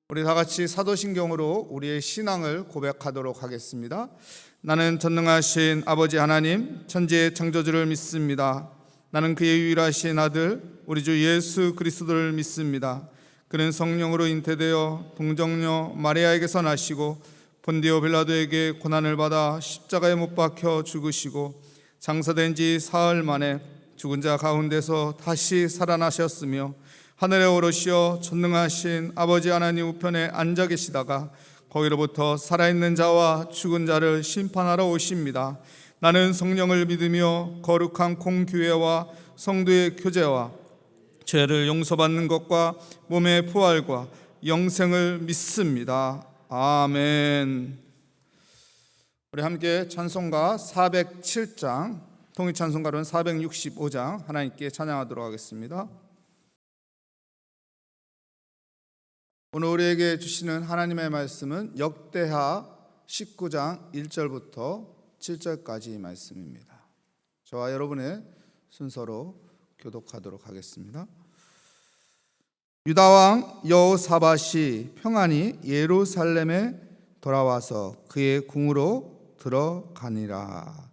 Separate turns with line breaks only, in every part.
우리 다 같이 사도신경으로 우리의 신앙을 고백하도록 하겠습니다. 나는 전능하신 아버지 하나님 천지의 창조주를 믿습니다. 나는 그의 유일하신 아들 우리 주 예수 그리스도를 믿습니다. 그는 성령으로 잉태되어 동정녀 마리아에게서 나시고 본디오 빌라도에게 고난을 받아 십자가에 못 박혀 죽으시고 장사된 지 사흘 만에 죽은 자 가운데서 다시 살아나셨으며 하늘에 오르시어 전능하신 아버지 하나님 우편에 앉아 계시다가 거기로부터 살아있는 자와 죽은 자를 심판하러 오십니다. 나는 성령을 믿으며 거룩한 공교회와 성도의 교제와 죄를 용서받는 것과 몸의 부활과 영생을 믿습니다. 아멘. 우리 함께 찬송가 407장, 통일찬송가로는 465장 하나님께 찬양하도록 하겠습니다. 오늘 우리에게 주시는 하나님의 말씀은 역대하 19장 1절부터 7절까지 말씀입니다. 저와 여러분의 순서로 교독하도록 하겠습니다. 유다왕 여호사밧이 평안히 예루살렘에 돌아와서 그의 궁으로 들어가니라.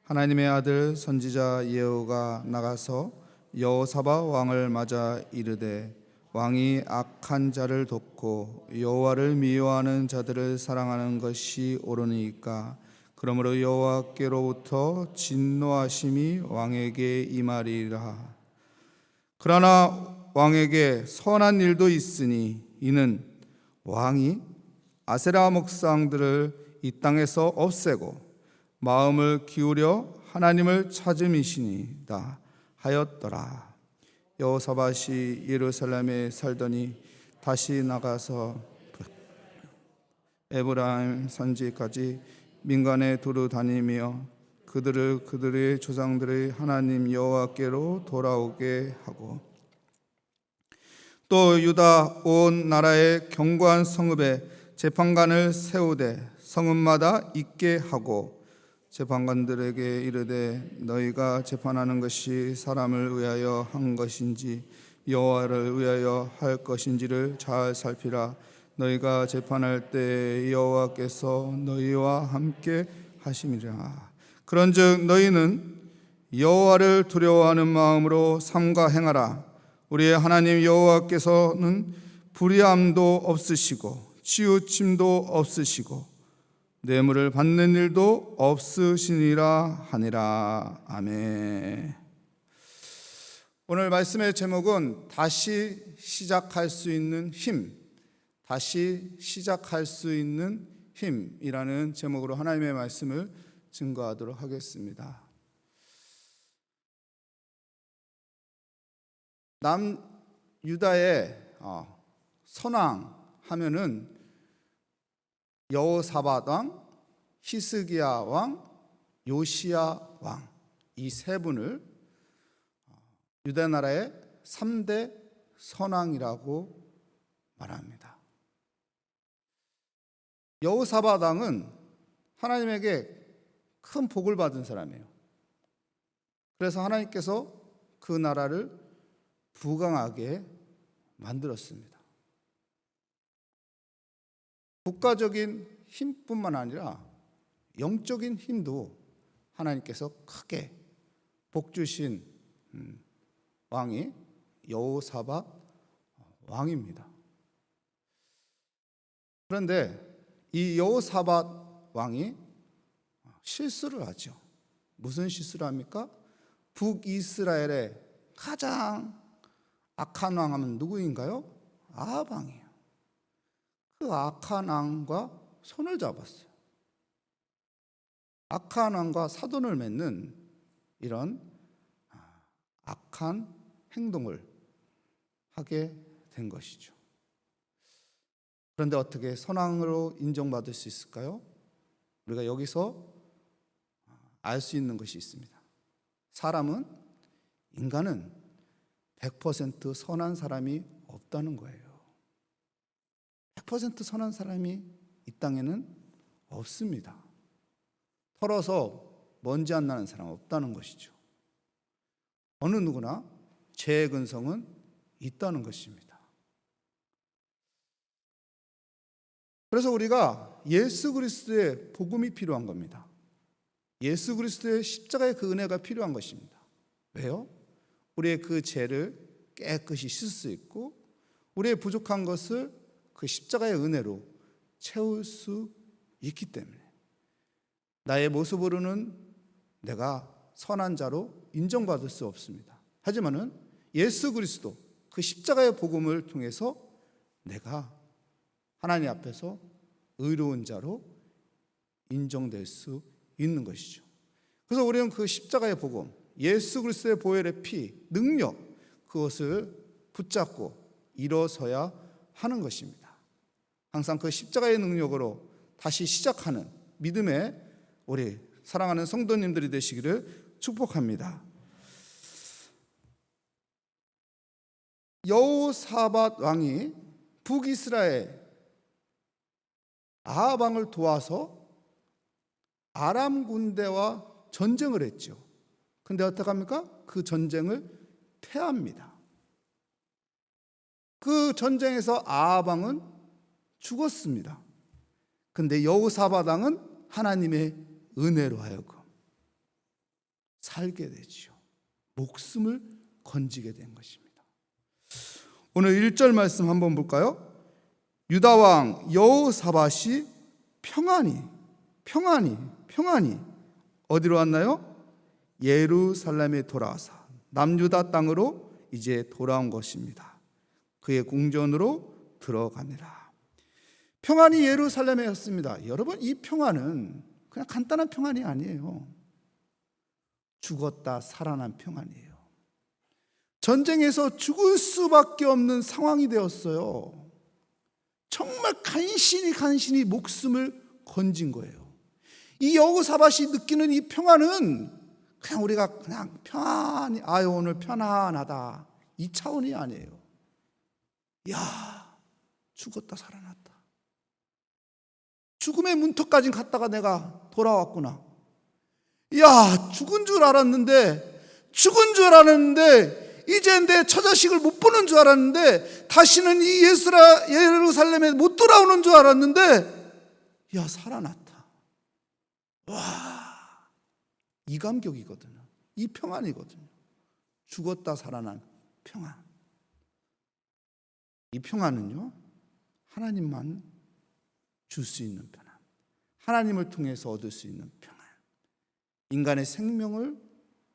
하나님의 아들 선지자 예후가 나가서 여호사밧 왕을 맞아 이르되 왕이 악한 자를 돕고 여호와를 미워하는 자들을 사랑하는 것이 옳으니까 그러므로 여호와께로부터 진노하심이 왕에게 임하리라. 그러나 왕에게 선한 일도 있으니 이는 왕이 아세라 목상들을 이 땅에서 없애고 마음을 기울여 하나님을 찾음이시니이다 하였더라. 여호사밧이 예루살렘에 살더니 다시 나가서 에브라임 산지까지 민간에 두루 다니며 그들의 조상들의 하나님 여호와께로 돌아오게 하고 또 유다 온 나라의 견고한 성읍에 재판관을 세우되 성읍마다 있게 하고 재판관들에게 이르되 너희가 재판하는 것이 사람을 위하여 한 것인지 여호와를 위하여 할 것인지를 잘 살피라. 너희가 재판할 때 여호와께서 너희와 함께 하심이라. 그런즉 너희는 여호와를 두려워하는 마음으로 삼가 행하라. 우리의 하나님 여호와께서는 불의함도 없으시고 치우침도 없으시고 뇌물을 받는 일도 없으시니라 하니라. 아멘. 오늘 말씀의 제목은 다시 시작할 수 있는 힘, 다시 시작할 수 있는 힘이라는 제목으로 하나님의 말씀을 증거하도록 하겠습니다. 남유다의 선왕 하면은 여호사밧 왕, 히스기야 왕, 요시야 왕, 이 세 분을 유다 나라의 3대 선왕이라고 말합니다. 여호사밧 왕은 하나님에게 큰 복을 받은 사람이에요. 그래서 하나님께서 그 나라를 부강하게 만들었습니다. 국가적인 힘뿐만 아니라 영적인 힘도 하나님께서 크게 복 주신 왕이 여호사밧 왕입니다. 그런데 이 여호사밧 왕이 실수를 하죠. 무슨 실수를 합니까? 북이스라엘의 가장 악한 왕은 누구인가요? 아합 왕이에요. 그 악한 왕과 손을 잡았어요. 악한 왕과 사돈을 맺는 이런 악한 행동을 하게 된 것이죠. 그런데 어떻게 선왕으로 인정받을 수 있을까요? 우리가 여기서 알 수 있는 것이 있습니다. 인간은 100% 선한 사람이 없다는 거예요. 100% 선한 사람이 이 땅에는 없습니다. 털어서 먼지 안 나는 사람 없다는 것이죠. 어느 누구나 죄의 근성은 있다는 것입니다. 그래서 우리가 예수 그리스도의 복음이 필요한 겁니다. 예수 그리스도의 십자가의 그 은혜가 필요한 것입니다. 왜요? 우리의 그 죄를 깨끗이 씻을 수 있고 우리의 부족한 것을 그 십자가의 은혜로 채울 수 있기 때문에 나의 모습으로는 내가 선한 자로 인정받을 수 없습니다. 하지만은 예수 그리스도 그 십자가의 복음을 통해서 내가 하나님 앞에서 의로운 자로 인정될 수 있는 것이죠. 그래서 우리는 그 십자가의 복음, 예수 그리스도의 보혈의 피, 능력, 그것을 붙잡고 일어서야 하는 것입니다. 항상 그 십자가의 능력으로 다시 시작하는 믿음의 우리 사랑하는 성도님들이 되시기를 축복합니다. 여호사밧 왕이 북이스라엘 아합 왕을 도와서 아람 군대와 전쟁을 했죠. 근데 어떡합니까? 그 전쟁을 패합니다. 그 전쟁에서 아합 왕은 죽었습니다. 근데 여호사밧 왕은 하나님의 은혜로 하여금 살게 되죠. 목숨을 건지게 된 것입니다. 오늘 1절 말씀 한번 볼까요? 유다 왕 여호사밧이 평안히 어디로 왔나요? 예루살렘에 돌아와서 남유다 땅으로 이제 돌아온 것입니다. 그의 궁전으로 들어갑니다. 평안이 예루살렘에 였습니다. 여러분, 이 평안은 그냥 간단한 평안이 아니에요. 죽었다 살아난 평안이에요. 전쟁에서 죽을 수밖에 없는 상황이 되었어요. 정말 간신히 목숨을 건진 거예요. 이 여호사밧이 느끼는 이 평안은 그냥 우리가 그냥 편안히 오늘 편안하다 이 차원이 아니에요. 야, 죽었다 살아났다. 죽음의 문턱까지 갔다가 내가 돌아왔구나. 야, 죽은 줄 알았는데 이제 내 처자식을 못 보는 줄 알았는데 다시는 이 예루살렘에 못 돌아오는 줄 알았는데 야, 살아났다. 와, 이 감격이거든요. 이 평안이거든요. 죽었다 살아난 평안. 이 평안은요, 하나님만 줄 수 있는 평안, 하나님을 통해서 얻을 수 있는 평안. 인간의 생명을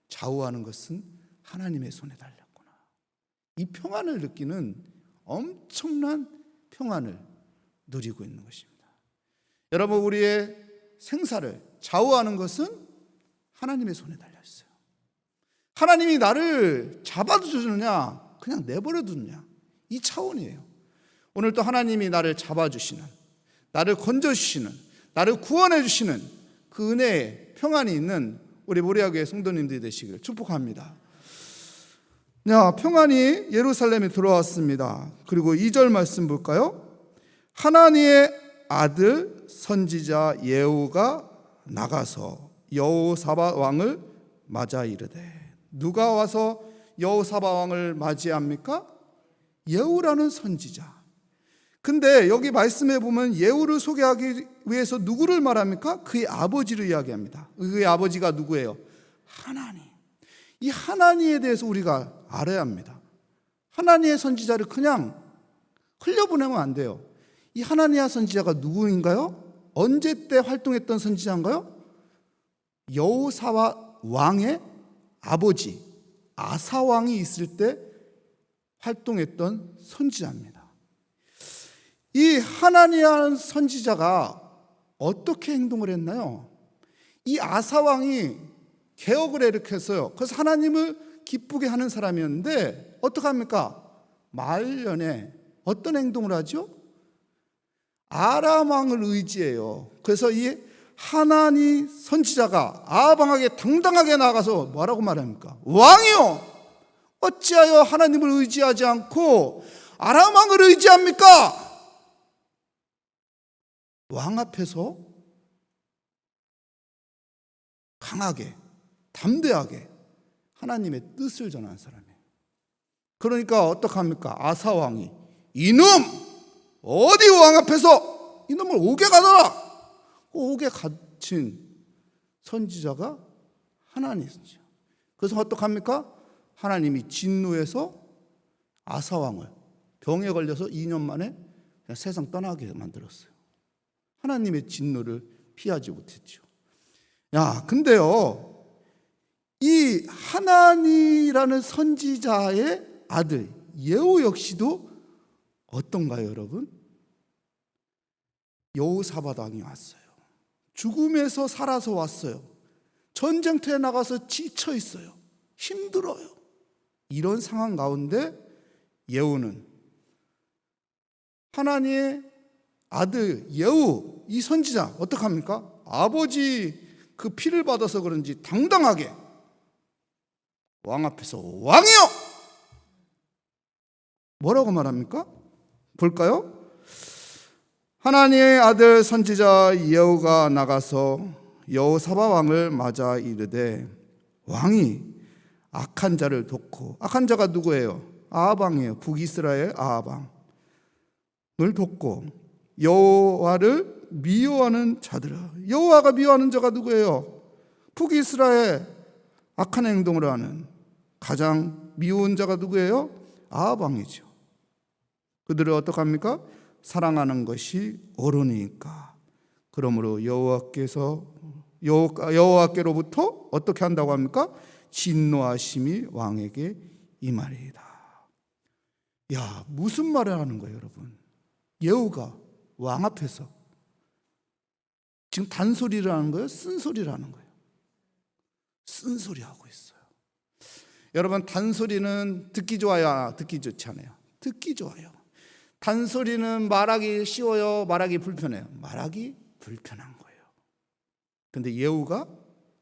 좌우하는 것은 하나님의 손에 달렸구나. 이 평안을 느끼는 엄청난 평안을 누리고 있는 것입니다. 여러분, 우리의 생사를 좌우하는 것은 하나님의 손에 달려있어요. 하나님이 나를 잡아주느냐 그냥 내버려두느냐 이 차원이에요. 오늘 또 하나님이 나를 잡아주시는, 나를 건져주시는, 나를 구원해주시는 그 은혜의 평안이 있는 우리 모리아교회 성도님들이 되시기를 축복합니다. 야, 평안이 예루살렘에 들어왔습니다. 그리고 2절 말씀 볼까요? 하나님의 아들 선지자 예후가 나가서 여호사밧 왕을 맞아 이르되. 누가 와서 여호사밧 왕을 맞이합니까? 예후라는 선지자. 근데 여기 말씀에 보면 예후를 소개하기 위해서 누구를 말합니까? 그의 아버지를 이야기합니다. 그의 아버지가 누구예요? 하나님. 이 하나님에 대해서 우리가 알아야 합니다. 하나님의 선지자를 그냥 흘려보내면 안 돼요. 이 하나니아 선지자가 누구인가요? 언제 때 활동했던 선지자인가요? 여호사밧 왕의 아버지 아사 왕이 있을 때 활동했던 선지자입니다. 이 하나니아 선지자가 어떻게 행동을 했나요? 이 아사 왕이 개혁을 일으켰어요. 그래서 하나님을 기쁘게 하는 사람이었는데 어떡합니까? 말년에 어떤 행동을 하죠? 아람 왕을 의지해요. 그래서 이 하나니 선지자가 아합 왕에게 당당하게 나가서 뭐라고 말합니까? 왕이요, 어찌하여 하나님을 의지하지 않고 아람 왕을 의지합니까? 왕 앞에서 강하게 담대하게 하나님의 뜻을 전하는 사람이에요. 그러니까 어떡합니까? 아사 왕이 이놈 어디 왕 앞에서
이놈을 옥에 가둬라. 옥에 갇힌 선지자가 하나님이죠. 그래서 어떡합니까? 하나님이 진노해서 아사왕을 병에 걸려서 2년 만에 그냥 세상 떠나게 만들었어요. 하나님의 진노를 피하지 못했죠. 근데요, 이 하나니라는 선지자의 아들 예후 역시도 어떤가요, 여러분? 여호사밧 왕이 왔어요. 죽음에서 살아서 왔어요. 전쟁터에 나가서 지쳐 있어요. 힘들어요. 이런 상황 가운데 예후는 하나님의 아들 예후, 이 선지자 어떡합니까? 아버지 그 피를 받아서 그런지 당당하게 왕 앞에서 왕이여! 뭐라고 말합니까? 볼까요? 하나님의 아들 선지자 예후가 나가서 여호사밧 왕을 맞아 이르되 왕이 악한 자를 돕고, 악한 자가 누구예요? 아합 왕이에요. 북이스라엘 아합 왕을 돕고 여호와를 미워하는 자들아. 여호와가 미워하는 자가 누구예요? 북이스라엘 악한 행동을 하는 가장 미운 자가 누구예요? 아합 왕이죠. 그들을 어떡합니까? 사랑하는 것이 옳으니까. 그러므로 여호와께로부터 어떻게 한다고 합니까? 진노하심이 왕에게 임하리이다. 무슨 말을 하는 거예요, 여러분? 예후가 왕 앞에서 지금 단소리를 하는 거예요? 쓴소리를 하는 거예요? 쓴소리 하고 있어요. 여러분, 단소리는 듣기 좋아요, 듣기 좋지 않아요? 듣기 좋아요. 단소리는 말하기 쉬워요, 말하기 불편해요? 말하기 불편한 거예요. 근데 예후가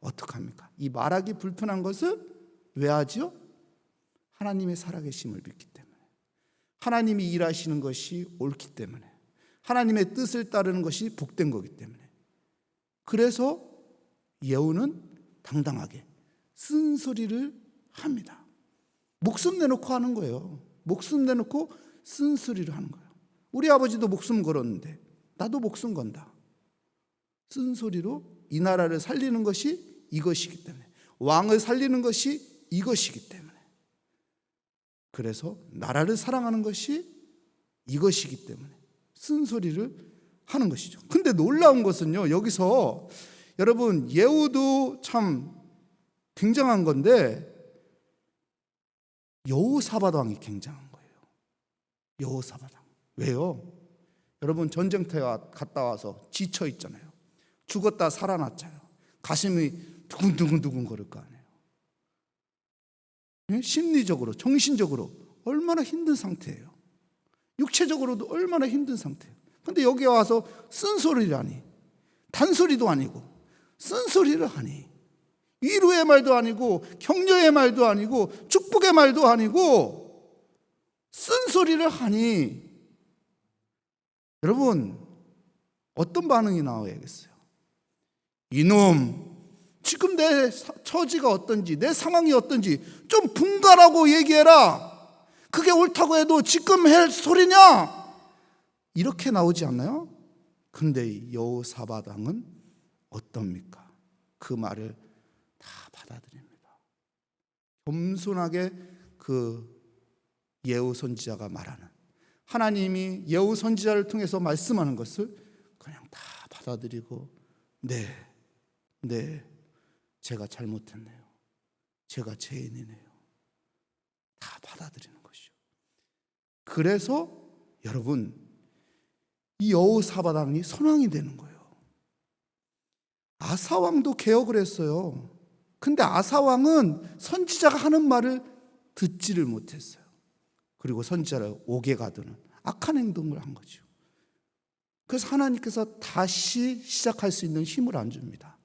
어떡합니까? 이 말하기 불편한 것을 왜 하죠? 하나님의 살아계심을 믿기 때문에, 하나님이 일하시는 것이 옳기 때문에, 하나님의 뜻을 따르는 것이 복된 거기 때문에. 그래서 예후는 당당하게 쓴소리를 합니다. 목숨 내놓고 하는 거예요. 목숨 내놓고 쓴소리를 하는 거예요. 우리 아버지도 목숨 걸었는데 나도 목숨 건다. 쓴소리로 이 나라를 살리는 것이 이것이기 때문에, 왕을 살리는 것이 이것이기 때문에, 그래서 나라를 사랑하는 것이 이것이기 때문에 쓴소리를 하는 것이죠. 근데 놀라운 것은요, 여기서 여러분 예후도 참 굉장한 건데 여호사밧 왕이 굉장한 거예요. 여호사밧 왕. 왜요? 여러분, 전쟁터에 갔다 와서 지쳐 있잖아요. 죽었다 살아났잖아요. 가슴이 두근두근 거릴 거 아니에요. 심리적으로, 정신적으로 얼마나 힘든 상태예요. 육체적으로도 얼마나 힘든 상태예요. 근데 여기 와서 쓴소리를 하니, 단소리도 아니고 쓴소리를 하니, 위로의 말도 아니고 격려의 말도 아니고 축복의 말도 아니고 쓴소리를 하니, 여러분 어떤 반응이 나와야겠어요? 이놈, 지금 내 처지가 어떤지, 내 상황이 어떤지 좀 분간하고 얘기해라. 그게 옳다고 해도 지금 할 소리냐? 이렇게 나오지 않나요? 근데 여호사밧 왕은 어떻습니까? 그 말을 다 받아들입니다. 겸손하게 그 예후 선지자가 말하는, 하나님이 예후 선지자를 통해서 말씀하는 것을 그냥 다 받아들이고, 네, 제가 잘못했네요. 제가 죄인이네요. 다 받아들이는 것이죠. 그래서 여러분, 이 여호사밧 왕이 선왕이 되는 거예요. 아사 왕도 개혁을 했어요. 근데 아사 왕은 선지자가 하는 말을 듣지를 못했어요. 그리고 선지자를 옥에 가두는 악한 행동을 한 거죠. 그래서 하나님께서 다시 시작할 수 있는 힘을 안 줍니다.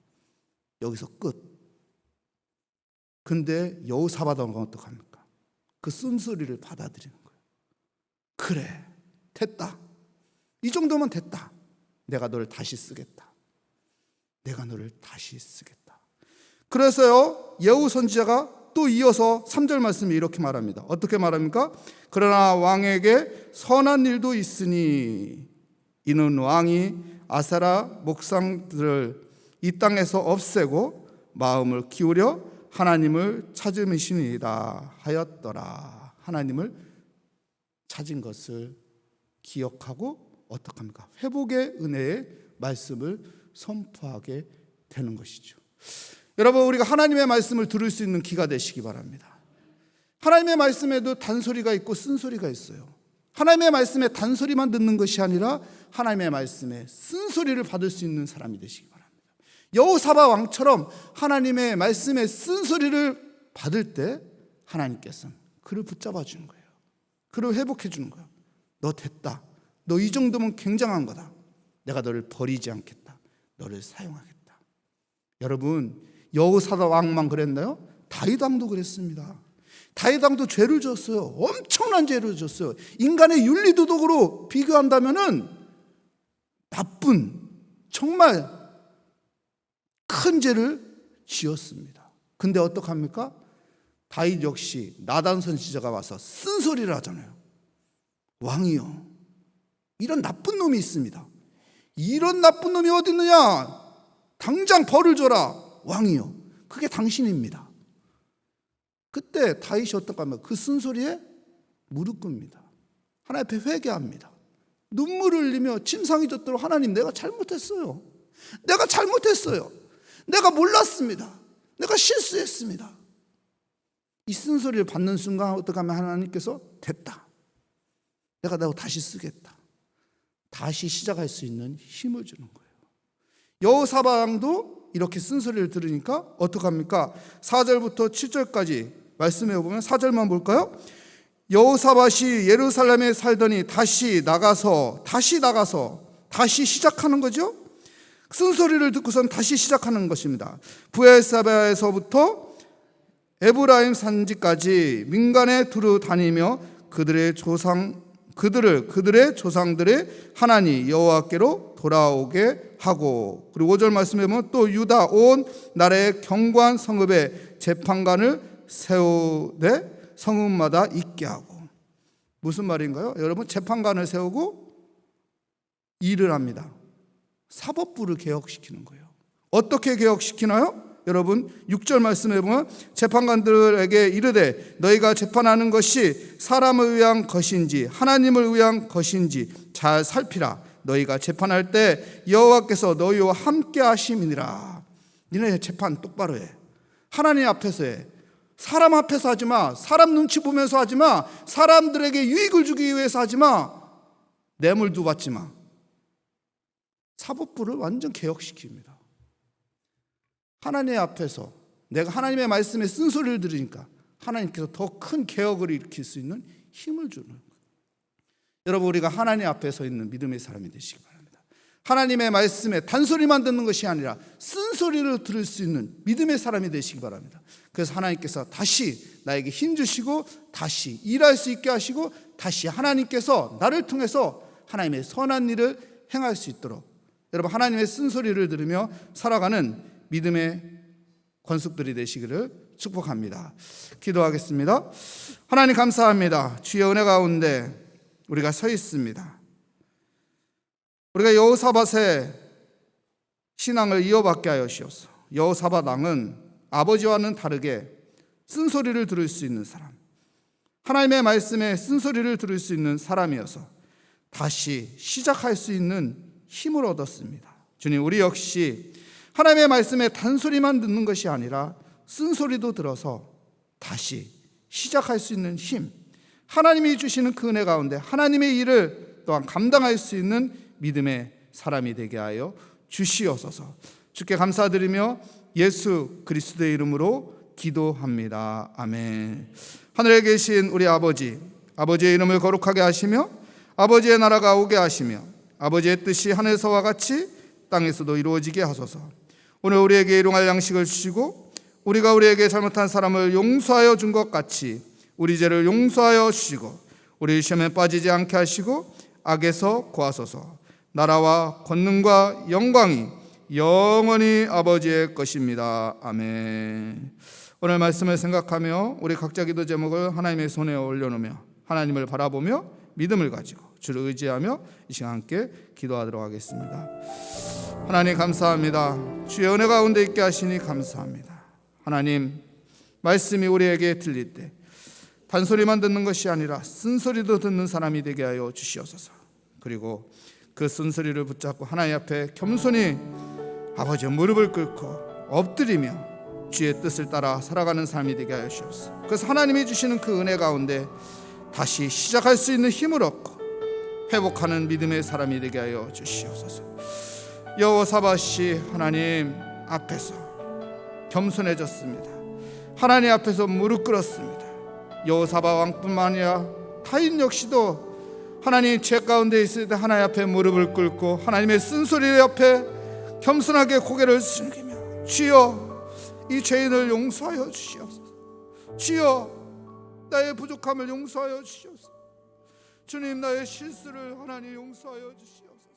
여기서 끝. 근데 여호사밧 왕은 어떡합니까? 그 쓴소리를 받아들이는 거예요. 그래, 됐다. 이 정도면 됐다. 내가 너를 다시 쓰겠다. 내가 너를 다시 쓰겠다. 그래서요, 예후 선지자가 또 이어서 3절 말씀이 이렇게 말합니다. 어떻게 말합니까? 그러나 왕에게 선한 일도 있으니 이는 왕이 아세라 목상들을 이 땅에서 없애고 마음을 기울여 하나님을 찾음이시니이다 하였더라. 하나님을 찾은 것을 기억하고 어떻게 합니까? 회복의 은혜의 말씀을 선포하게 되는 것이죠. 여러분, 우리가 하나님의 말씀을 들을 수 있는 귀가 되시기 바랍니다. 하나님의 말씀에도 단소리가 있고 쓴소리가 있어요. 하나님의 말씀에 단소리만 듣는 것이 아니라 하나님의 말씀에 쓴소리를 받을 수 있는 사람이 되시기 바랍니다. 여호사밧 왕처럼 하나님의 말씀에 쓴소리를 받을 때 하나님께서는 그를 붙잡아 주는 거예요. 그를 회복해 주는 거예요. 너 됐다. 너 이 정도면 굉장한 거다. 내가 너를 버리지 않겠다. 너를 사용하겠다. 여러분, 여호사밧 왕만 그랬나요? 다윗 왕도 그랬습니다. 다윗 왕도 죄를 졌어요. 엄청난 죄를 졌어요. 인간의 윤리도덕으로 비교한다면은 나쁜, 정말 큰 죄를 지었습니다. 근데 어떡합니까? 다윗 역시 나단 선지자가 와서 쓴소리를 하잖아요. 왕이요, 이런 나쁜 놈이 있습니다. 이런 나쁜 놈이 어디 있느냐? 당장 벌을 줘라. 왕이요, 그게 당신입니다. 그때 다윗이 어떡 하면 그 쓴소리에 무릎 꿇습니다. 하나님 앞에 회개합니다. 눈물을 흘리며 침상이 젖도록 하나님, 내가 잘못했어요. 내가 잘못했어요. 내가 몰랐습니다. 내가 실수했습니다. 이 쓴소리를 받는 순간 어떻게 하면 하나님께서 됐다. 내가 다시 쓰겠다. 다시 시작할 수 있는 힘을 주는 거예요. 여호사밧 왕도 이렇게 쓴소리를 들으니까 어떡합니까? 4절부터 7절까지 말씀해 보면 4절만 볼까요? 여호사밧이 예루살렘에 살더니 다시 나가서 다시 시작하는 거죠. 쓴소리를 듣고선 다시 시작하는 것입니다. 브엘사바에서부터 에브라임 산지까지 민간에 두루 다니며 그들의 조상들의 하나님 여호와께로 돌아오게 하고, 그리고 5절 말씀에 보면 또 유다 온 나라의 경관 성읍에 재판관을 세우되 성읍마다 있게 하고. 무슨 말인가요? 여러분, 재판관을 세우고 일을 합니다. 사법부를 개혁시키는 거예요. 어떻게 개혁시키나요? 여러분, 6절 말씀에 보면 재판관들에게 이르되 너희가 재판하는 것이 사람을 위한 것인지 하나님을 위한 것인지 잘 살피라. 너희가 재판할 때 여호와께서 너희와 함께 하심이니라. 니네 재판 똑바로 해. 하나님 앞에서 해. 사람 앞에서 하지 마. 사람 눈치 보면서 하지 마. 사람들에게 유익을 주기 위해서 하지 마. 뇌물도 받지 마. 사법부를 완전 개혁시킵니다. 하나님 앞에서 내가 하나님의 말씀에 쓴소리를 들으니까 하나님께서 더 큰 개혁을 일으킬 수 있는 힘을 주는 거예요. 여러분, 우리가 하나님 앞에 서 있는 믿음의 사람이 되시기 바랍니다. 하나님의 말씀에 단소리만 듣는 것이 아니라 쓴소리를 들을 수 있는 믿음의 사람이 되시기 바랍니다. 그래서 하나님께서 다시 나에게 힘 주시고 다시 일할 수 있게 하시고 다시 하나님께서 나를 통해서 하나님의 선한 일을 행할 수 있도록 여러분, 하나님의 쓴소리를 들으며 살아가는 믿음의 권속들이 되시기를 축복합니다. 기도하겠습니다. 하나님 감사합니다. 주의 은혜 가운데 우리가 서 있습니다. 우리가 여호사밧의 신앙을 이어받게 하여 주옵소서. 여호사밧 왕은 아버지와는 다르게 쓴소리를 들을 수 있는 사람, 하나님의 말씀에 쓴소리를 들을 수 있는 사람이어서 다시 시작할 수 있는 힘을 얻었습니다. 주님, 우리 역시 하나님의 말씀에 단소리만 듣는 것이 아니라 쓴소리도 들어서 다시 시작할 수 있는 힘, 하나님이 주시는 그 은혜 가운데 하나님의 일을 또한 감당할 수 있는 믿음의 사람이 되게 하여 주시옵소서. 주께 감사드리며 예수 그리스도의 이름으로 기도합니다. 아멘. 하늘에 계신 우리 아버지, 아버지의 이름을 거룩하게 하시며 아버지의 나라가 오게 하시며 아버지의 뜻이 하늘에서와 같이 땅에서도 이루어지게 하소서. 오늘 우리에게 일용할 양식을 주시고 우리가 우리에게 잘못한 사람을 용서하여 준 것 같이 우리 죄를 용서하여 주시고 우리 시험에 빠지지 않게 하시고 악에서 구하소서. 나라와 권능과 영광이 영원히 아버지의 것입니다. 아멘. 오늘 말씀을 생각하며 우리 각자 기도 제목을 하나님의 손에 올려놓으며 하나님을 바라보며 믿음을 가지고
주를 의지하며 이 시간 함께 기도하도록 하겠습니다. 하나님 감사합니다. 주의 은혜 가운데 있게 하시니 감사합니다. 하나님, 말씀이 우리에게 들릴 때 단소리만 듣는 것이 아니라 쓴소리도 듣는 사람이 되게 하여 주시옵소서. 그리고 그 쓴소리를 붙잡고 하나님 앞에 겸손히 아버지의 무릎을 꿇고 엎드리며 주의 뜻을 따라 살아가는 삶이 되게 하여 주옵소서. 그래서 하나님이 주시는 그 은혜 가운데 다시 시작할 수 있는 힘을 얻고 회복하는 믿음의 사람이 되게 하여 주시옵소서. 여호사밧이 하나님 앞에서 겸손해졌습니다. 하나님 앞에서 무릎 꿇었습니다. 여호사밧 왕뿐만 아니라 타인 역시도 하나님 죄 가운데 있을 때 하나님 앞에 무릎을 꿇고 하나님의 쓴소리 옆에 겸손하게 고개를 숙이며 주여 이 죄인을 용서하여 주시옵소서. 주여 나의 부족함을 용서하여 주시옵소서. 주님 나의 실수를 하나님 용서하여 주시옵소서.